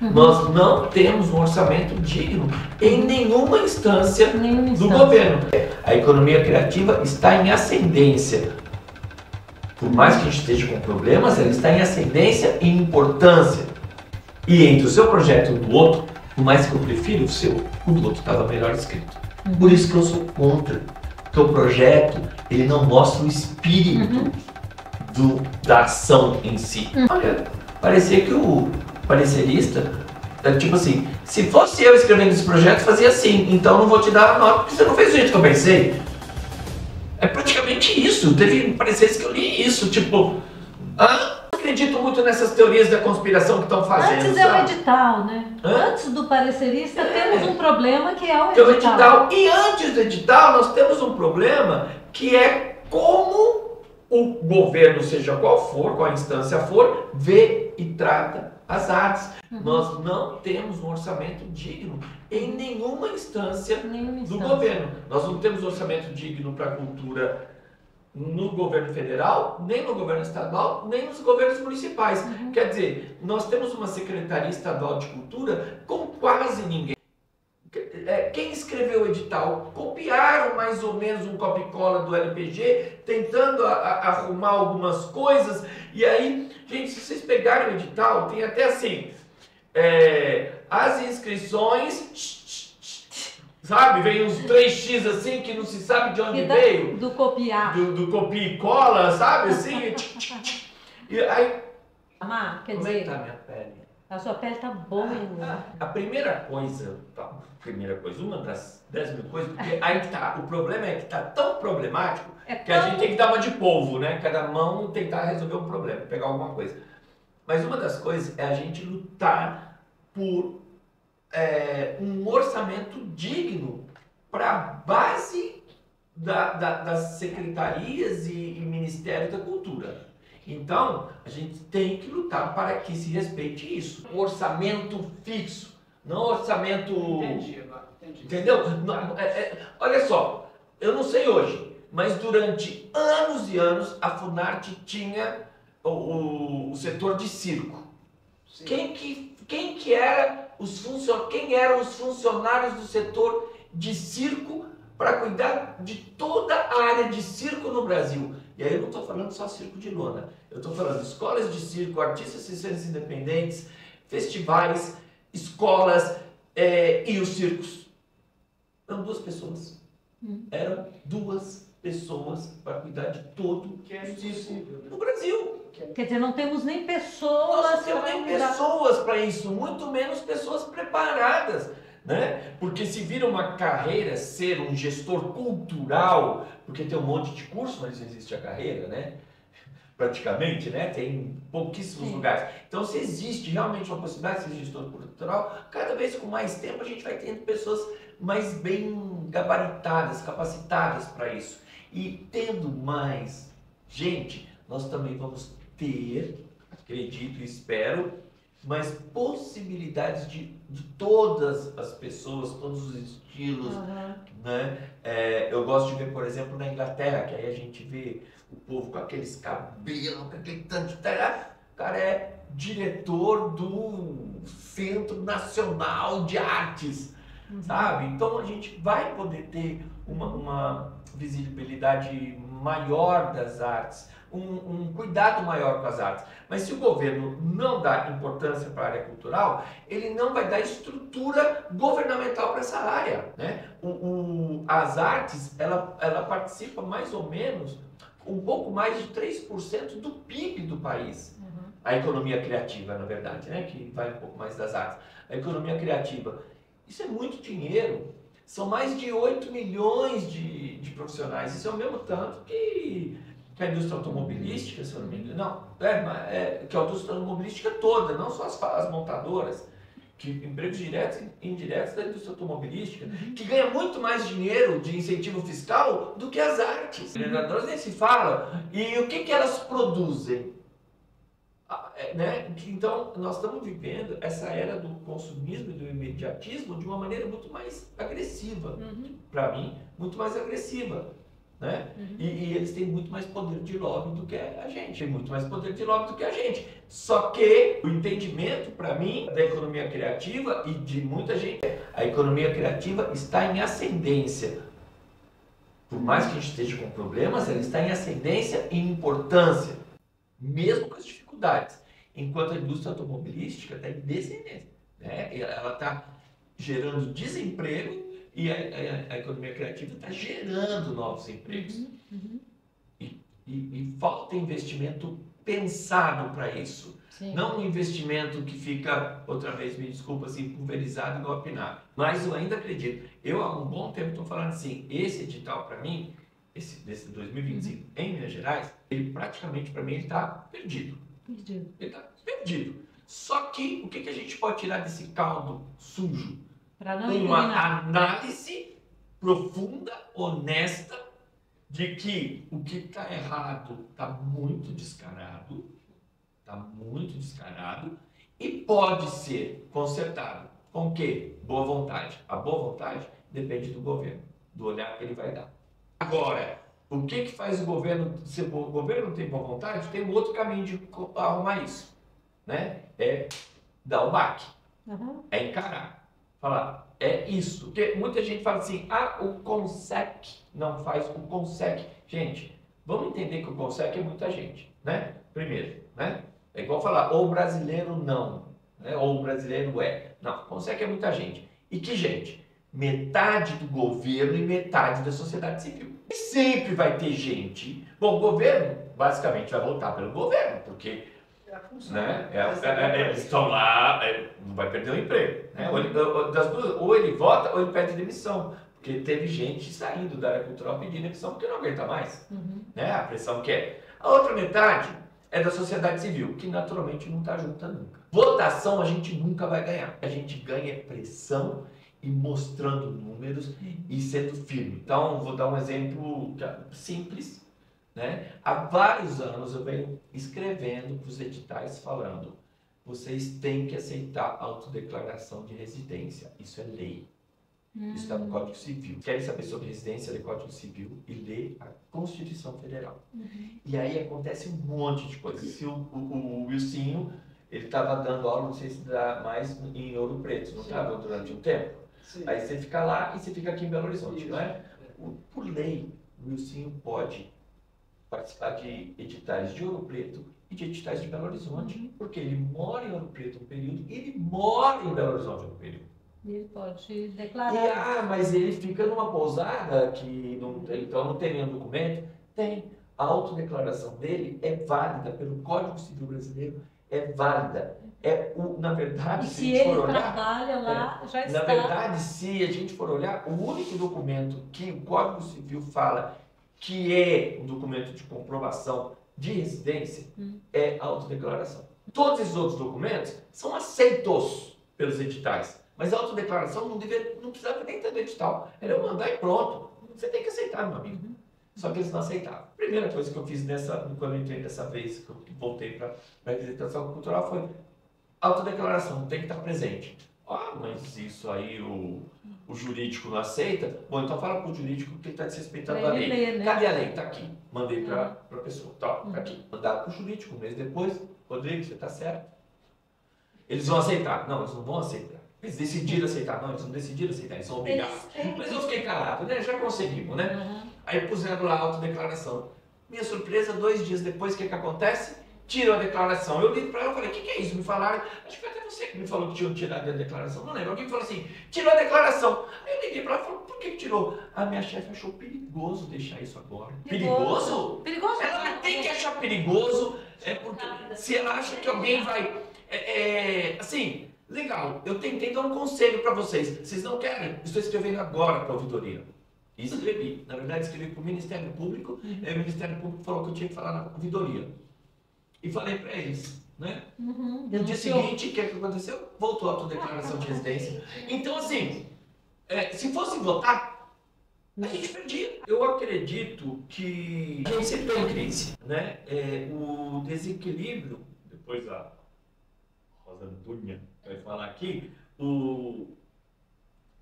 Nós não temos um orçamento digno em nenhuma instância do governo. A economia criativa está em ascendência. Por mais que a gente esteja com problemas, ela está em ascendência e importância. E entre o seu projeto e o do outro, por mais que eu prefira o seu, o do outro estava melhor escrito. Por isso que eu sou contra. Porque o projeto, ele não mostra o espírito da ação em si. Olha, parecia que o parecerista, tipo assim, se fosse eu escrevendo esse projeto, fazia assim, então não vou te dar a nota porque você não fez o jeito que eu pensei. É praticamente isso. Teve pareceres que eu li isso, tipo, eu acredito muito nessas teorias da conspiração que estão fazendo. Antes é o edital, né? Antes do parecerista temos um problema que é o Que é o edital. edital. E antes do edital nós temos um problema que é como o governo, seja qual for, qual instância for, vê e trata as artes. Nós não temos um orçamento digno em nenhuma instância do governo. Nós não temos orçamento digno para a cultura no governo federal, nem no governo estadual, nem nos governos municipais. Quer dizer, nós temos uma Secretaria Estadual de Cultura com quase ninguém. Quem escreveu o edital? Copiaram mais ou menos um copia-cola do LPG, tentando arrumar algumas coisas. E aí, gente, se vocês pegarem o edital, tem até assim, as inscrições, sabe? Vem uns 3x assim que não se sabe de onde veio. Do copiar. Do copia e cola, sabe? Assim. E aí, Quer como dizer, é que tá a minha pele? a sua pele tá boa. A primeira coisa, uma das 10 mil coisas, porque aí que tá, o problema é que tá tão problemático que a gente tem que dar uma de polvo, né? Cada mão tentar resolver um problema, pegar alguma coisa. Mas uma das coisas é a gente lutar por um orçamento digno para a base das secretarias e ministérios da cultura. Então, a gente tem que lutar para que se respeite isso. Um orçamento fixo, não orçamento... Entendi agora. Entendi. Entendeu? Olha só, eu não sei hoje, mas durante anos e anos a Funarte tinha o setor de circo. Quem eram os funcionários do setor de circo para cuidar de toda a área de circo no Brasil? E aí eu não estou falando só circo de lona, eu estou falando escolas de circo, artistas circenses independentes, festivais, escolas e os circos. Eram 2 pessoas. Eram 2 pessoas para cuidar de todo o circo no Brasil. Quer dizer, não temos nem pessoas. Nós não temos nem pessoas para isso, muito menos pessoas preparadas. Né? Porque se vira uma carreira ser um gestor cultural, porque tem um monte de curso, mas não existe a carreira, né? Praticamente, né? Tem pouquíssimos lugares. Então, se existe realmente uma possibilidade de ser gestor cultural, cada vez com mais tempo a gente vai tendo pessoas mais bem gabaritadas, capacitadas para isso. E tendo mais gente, nós também vamos ter, acredito e espero, mais possibilidades de todas as pessoas, todos os estilos, né? Eu gosto de ver, por exemplo, na Inglaterra, que aí a gente vê o povo com aqueles cabelos, com aquele tanto de... O cara é diretor do Centro Nacional de Artes, sabe? Então a gente vai poder ter uma visibilidade maior das artes, um cuidado maior com as artes. Mas se o governo não dá importância para a área cultural, ele não vai dar estrutura governamental para essa área, né? As artes, ela participa mais ou menos, um pouco mais de 3% do PIB do país. A economia criativa, na verdade, né? Que vai um pouco mais das artes. A economia criativa, isso é muito dinheiro. São mais de 8 milhões de profissionais. Isso é o mesmo tanto que a indústria automobilística, se eu não me engano. Não, que a indústria automobilística toda, não só as montadoras, que empregos diretos e indiretos da indústria automobilística, que ganha muito mais dinheiro de incentivo fiscal do que as artes. As nem se fala. E o que elas produzem? Né? Então, nós estamos vivendo essa era do consumismo e do imediatismo de uma maneira muito mais agressiva. Para mim, muito mais agressiva. né? E eles têm muito mais poder de lobby do que a gente, tem muito mais poder de lobby do que a gente. Só que o entendimento, para mim, da economia criativa e de muita gente, a economia criativa está em ascendência. Por mais que a gente esteja com problemas, ela está em ascendência e importância, mesmo com as dificuldades. Enquanto a indústria automobilística está em descendência, né? Ela está gerando desemprego e a economia criativa está gerando novos empregos. E falta investimento pensado para isso. Sim. Não um investimento que fica, outra vez, me desculpa, assim, pulverizado igual a PNAD. Mas eu ainda acredito. Eu, há um bom tempo, estou falando assim, esse edital, para mim, desse 2025, em Minas Gerais, ele praticamente, para mim, ele está perdido. Ele está perdido. Só que, o que a gente pode tirar desse caldo sujo? Uma análise profunda, honesta, de que o que está errado está muito descarado, e pode ser consertado. Com o quê? Boa vontade. A boa vontade depende do governo, do olhar que ele vai dar. Agora, o que faz o governo, se o governo não tem boa vontade, tem um outro caminho de arrumar isso, né? É dar o baque, é encarar, falar, é isso. Porque muita gente fala assim, o CONSEC não faz, o CONSEC. Gente, vamos entender que o CONSEC é muita gente, né? Primeiro, né? É igual falar, ou brasileiro não, né? Ou brasileiro é. Não, o CONSEC é muita gente. E que gente? Metade do governo e metade da sociedade civil. E sempre vai ter gente. Bom, o governo, basicamente, vai votar pelo governo, porque né? Eles estão lá, não vai perder o emprego. Né? Ou ele vota ou ele pede demissão. Porque teve gente saindo da área cultural pedindo demissão porque não aguenta mais. Né? A pressão que é. A outra metade é da sociedade civil, que naturalmente não está junta nunca. Votação a gente nunca vai ganhar. A gente ganha pressão e mostrando números e sendo firme. Então, vou dar um exemplo simples. Né? Há vários anos eu venho escrevendo para os editais falando, vocês têm que aceitar a autodeclaração de residência. Isso é lei. Isso está no Código Civil. Querem saber sobre residência, lê Código Civil e lê a Constituição Federal. E aí acontece um monte de coisas. Se o Wilsinho, ele estava dando aula, não sei se dá mais em Ouro Preto, não estava durante um tempo? Sim. Aí você fica lá e você fica aqui em Belo Horizonte, não é? Por lei, o Wilsinho pode participar de editais de Ouro Preto e de editais de Belo Horizonte, porque ele mora em Ouro Preto um período e ele mora em Belo Horizonte um período. Ele pode declarar. Mas ele fica numa pousada que não, então não tem nenhum documento. Tem. A autodeclaração dele é válida pelo Código Civil Brasileiro, é válida. Na verdade, e se ele trabalha lá, já está. Na verdade, se a gente for olhar, o único documento que o Código Civil fala que é um documento de comprovação de residência é a autodeclaração. Todos esses outros documentos são aceitos pelos editais. Mas a autodeclaração não precisava nem ter do edital. Era eu mandar e pronto. Você tem que aceitar, meu amigo. Só que eles não aceitavam. A primeira coisa que eu fiz quando eu entrei dessa vez, que eu voltei para a representação cultural, foi autodeclaração, tem que estar presente. Mas isso aí o jurídico não aceita? Bom, então fala para o jurídico que ele está desrespeitando a lei. Ler, né? Cadê a lei? Está aqui. Mandei para a pessoa. Tá aqui. Mandaram para o jurídico. Um mês depois, Rodrigo, você está certo. Eles vão aceitar. Não, eles não vão aceitar. Eles decidiram aceitar. Não, eles não decidiram aceitar, eles são obrigados. Mas eu fiquei calado, né? Já conseguimos, né? Aí puseram lá a autodeclaração. Minha surpresa, 2 dias depois, o que acontece? Tiram a declaração. Eu li para ela e falei, o que é isso? Me falaram, acho que foi até você que me falou que tinham tirado a declaração. Não lembro. Alguém me falou assim, tirou a declaração. Aí eu liguei para ela e falei, por que tirou? A minha chefe achou perigoso deixar isso agora. Perigoso? Perigoso? Ela não tem que achar perigoso, porque se ela acha que alguém vai... assim... Legal, eu tentei dar um conselho para vocês. Vocês não querem? Estou escrevendo agora para a ouvidoria. E escrevi. Na verdade, escrevi para o Ministério Público. E o Ministério Público falou que eu tinha que falar na ouvidoria. E falei para eles, né? No dia seguinte, o que aconteceu? Voltou a autodeclaração de residência. Então, assim, se fosse votar, a gente perdia. Eu acredito que a gente sempre está em crise, né? O desequilíbrio, depois a Rosa Antônia vai falar aqui, o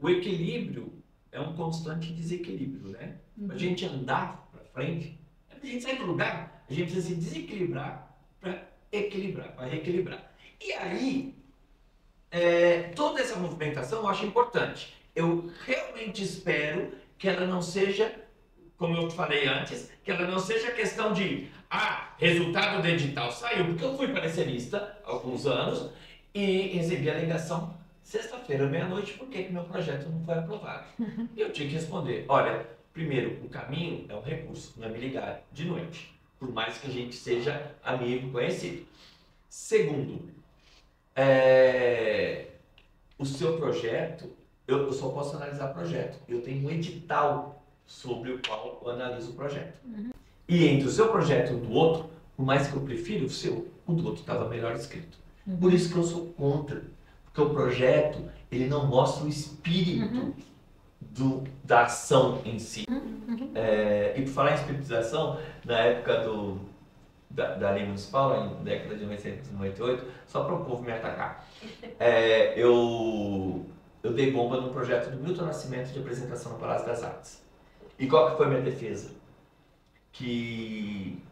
equilíbrio é um constante desequilíbrio, né? A gente andar frente. A gente sai do lugar, a gente precisa se desequilibrar para equilibrar, para reequilibrar. E aí, toda essa movimentação eu acho importante. Eu realmente espero que ela não seja, como eu falei antes, que ela não seja questão de, resultado do edital saiu, porque eu fui parecerista há alguns anos e recebi a alegação sexta-feira, meia-noite, por que meu projeto não foi aprovado? E eu tinha que responder, olha, primeiro, o caminho é um recurso, não é me ligar de noite, por mais que a gente seja amigo, conhecido. Segundo, o seu projeto, eu só posso analisar projeto. Eu tenho um edital sobre o qual eu analiso o projeto. E entre o seu projeto e o do outro, por mais que eu prefira o seu, o do outro estava melhor escrito. Por isso que eu sou contra. Porque o projeto, ele não mostra o espírito da ação em si. E por falar em espiritualização, na época da lei municipal, na década de 1998, só para o povo me atacar, eu dei bomba no projeto do Milton Nascimento de apresentação no Palácio das Artes. E qual que foi a minha defesa? Que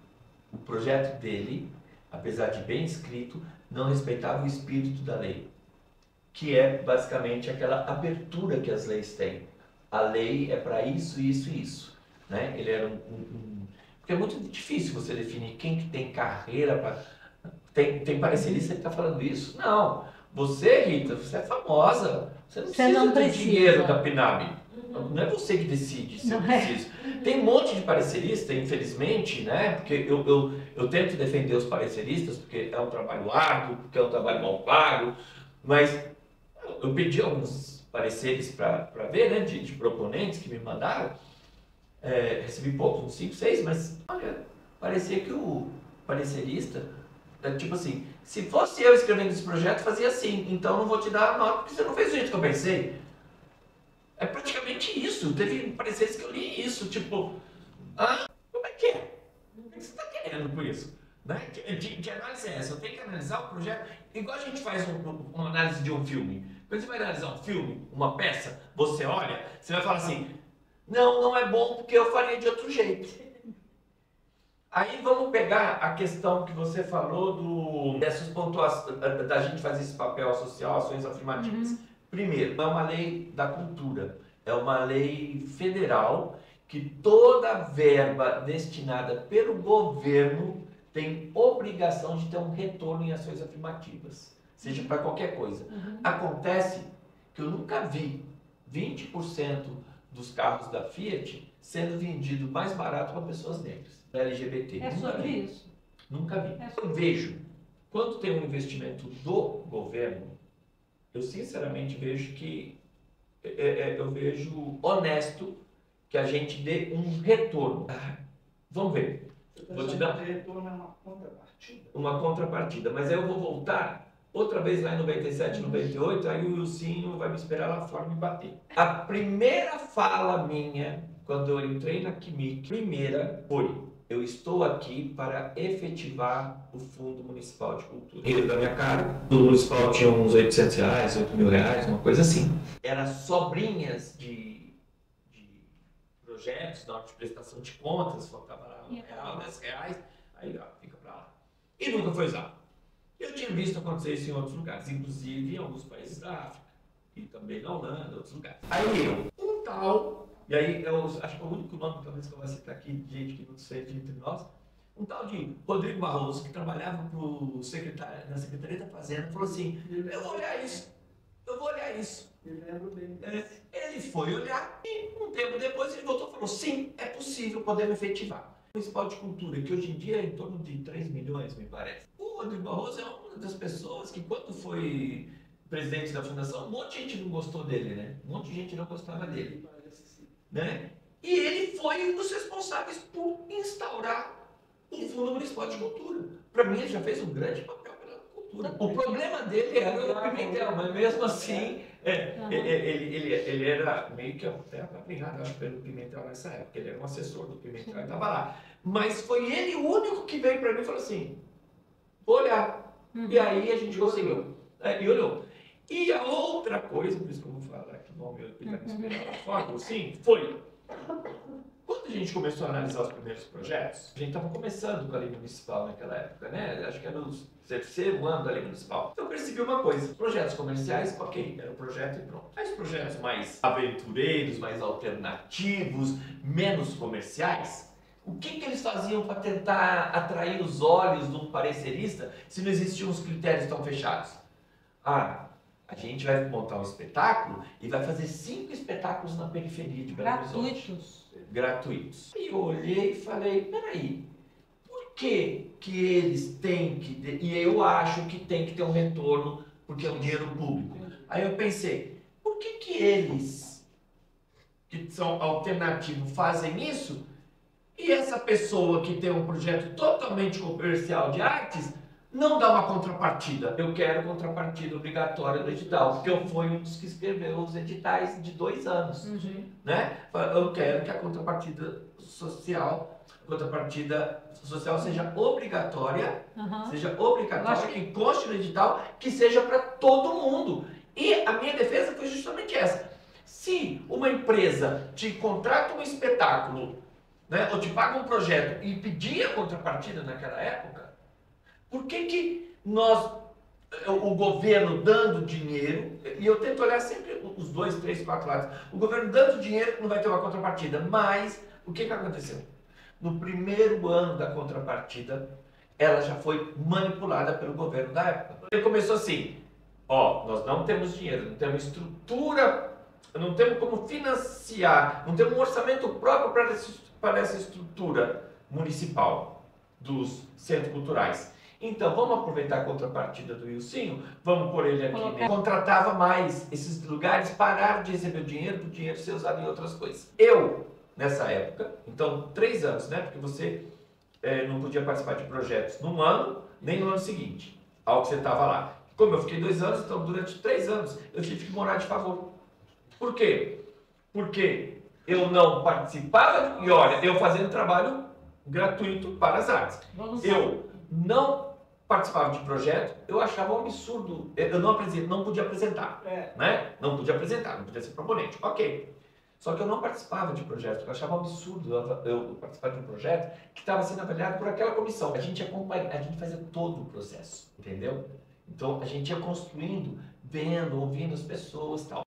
o projeto dele, apesar de bem escrito, não respeitava o espírito da lei, que é basicamente aquela abertura que as leis têm. A lei é para isso, isso e isso. Né? Ele era porque é muito difícil você definir quem que tem carreira para... Tem parecerista que está falando isso. Não. Você, Rita, você é famosa. Você não precisa do dinheiro da PNAB. Não é você que decide se eu preciso. Tem um monte de parecerista, infelizmente, né? Porque eu tento defender os pareceristas, porque é um trabalho árduo, porque é um trabalho mal pago. Mas eu pedi alguns pareceres para ver, né? De proponentes que me mandaram. Recebi poucos, uns 5, 6, mas olha, parecia que o parecerista, tipo assim, se fosse eu escrevendo esse projeto, fazia assim, então não vou te dar a nota porque você não fez o jeito que eu pensei. É praticamente isso. Teve pareceres que eu li isso, tipo, como é que é? O que você está querendo com isso? Né? Que análise é essa? Eu tenho que analisar o projeto, igual a gente faz uma análise de um filme. Quando você vai analisar um filme, uma peça, você olha, você vai falar assim, não é bom porque eu faria de outro jeito. Aí vamos pegar a questão que você falou dessas pontuações, da gente fazer esse papel social, ações afirmativas. Primeiro, é uma lei da cultura, é uma lei federal que toda verba destinada pelo governo tem obrigação de ter um retorno em ações afirmativas, seja para qualquer coisa. Acontece que eu nunca vi 20% dos carros da Fiat sendo vendido mais barato para pessoas negras, LGBT. É sobre isso. Nunca vi. Eu vejo, quando tem um investimento do governo, eu sinceramente vejo que, eu vejo honesto que a gente dê um retorno. Vamos ver. Vou te dar retorno é uma contrapartida. Uma contrapartida, mas aí eu vou voltar outra vez lá em 97, 98, aí o Wilsinho vai me esperar lá fora me bater. A primeira fala minha, quando eu entrei na Quimic, foi: eu estou aqui para efetivar o Fundo Municipal de Cultura. Riram da minha cara. O Fundo Municipal tinha uns R$800, R$8.000, uma coisa assim. Era sobrinhas de projetos, na hora de prestação de contas, faltava lá R$1, R$10, aí fica para lá. E nunca foi usado. Eu tinha visto acontecer isso em outros lugares, inclusive em alguns países da África, e também na Holanda, em outros lugares. Aí um tal, e aí eu acho que é o único nome talvez que eu vou citar aqui, de gente que não sei entre nós, um tal de Rodrigo Barroso, que trabalhava na Secretaria da Fazenda, falou assim: eu vou olhar isso. Me lembro bem. Ele foi olhar e um tempo depois ele voltou e falou: sim, é possível, podemos efetivar. O Municipal de Cultura, que hoje em dia é em torno de 3 milhões, me parece. O Rodrigo Barroso é uma das pessoas que, quando foi presidente da fundação, um monte de gente não gostou dele, né? Um monte de gente não gostava dele. Né? E ele foi um dos responsáveis por instaurar o Fundo Municipal de Cultura. Para mim, ele já fez um grande papel pela cultura. O problema dele era o Pimentel, mas mesmo assim, ele era meio que até apadrinhado, acho, pelo Pimentel nessa época. Ele era um assessor do Pimentel e estava lá. Mas foi ele o único que veio para mim e falou assim: vou olhar. E aí a gente conseguiu. E olhou. E a outra coisa, por isso que eu vou falar, que vão me esperar lá fora, sim, foi: Quando a gente começou a analisar os primeiros projetos, a gente estava começando com a lei municipal naquela época, né? Acho que era o terceiro ano da lei municipal. Então eu percebi uma coisa, projetos comerciais, ok, era o projeto e pronto. Mas projetos mais aventureiros, mais alternativos, menos comerciais, o que eles faziam para tentar atrair os olhos de um parecerista se não existiam os critérios tão fechados? Ah, a gente vai montar um espetáculo e vai fazer 5 espetáculos na periferia de Belo Horizonte. Gratuitos. E eu olhei e falei, peraí, por que eles têm que... E eu acho que tem que ter um retorno, porque é um dinheiro público. Aí eu pensei, por que eles, que são alternativos, fazem isso? E essa pessoa que tem um projeto totalmente comercial de artes não dá uma contrapartida. Eu quero contrapartida obrigatória do edital, porque eu fui um dos que escreveu os editais de 2 anos. Né? Eu quero que a contrapartida social seja obrigatória, que conste no edital, que seja para todo mundo. E a minha defesa foi justamente essa. Se uma empresa te contrata um espetáculo, né, ou te paga um projeto e pedia contrapartida naquela época, por que o governo dando dinheiro, e eu tento olhar sempre os 2, 3, 4 lados, o governo dando dinheiro não vai ter uma contrapartida, mas o que aconteceu? No primeiro ano da contrapartida, ela já foi manipulada pelo governo da época. Ele começou assim, nós não temos dinheiro, não temos estrutura, não temos como financiar, não temos um orçamento próprio para essa estrutura municipal dos centros culturais. Então, vamos aproveitar a contrapartida do Ilcinho, vamos pôr ele aqui. Contratava mais esses lugares, pararam de receber o dinheiro, para o dinheiro ser usado em outras coisas. Eu, nessa época, então 3 anos, né? Porque você não podia participar de projetos num ano, nem no ano seguinte, ao que você estava lá. Como eu fiquei 2 anos, então durante 3 anos eu tive que morar de favor. Por quê? Porque eu não participava, e olha, eu fazendo trabalho gratuito para as artes. Eu não participava de projeto, eu achava um absurdo, eu não podia apresentar, né? Não podia apresentar, não podia ser proponente, ok. Só que eu não participava de projeto, eu achava um absurdo eu participar de um projeto que estava sendo avaliado por aquela comissão. A gente fazia todo o processo, entendeu? Então a gente ia construindo, vendo, ouvindo as pessoas e tal.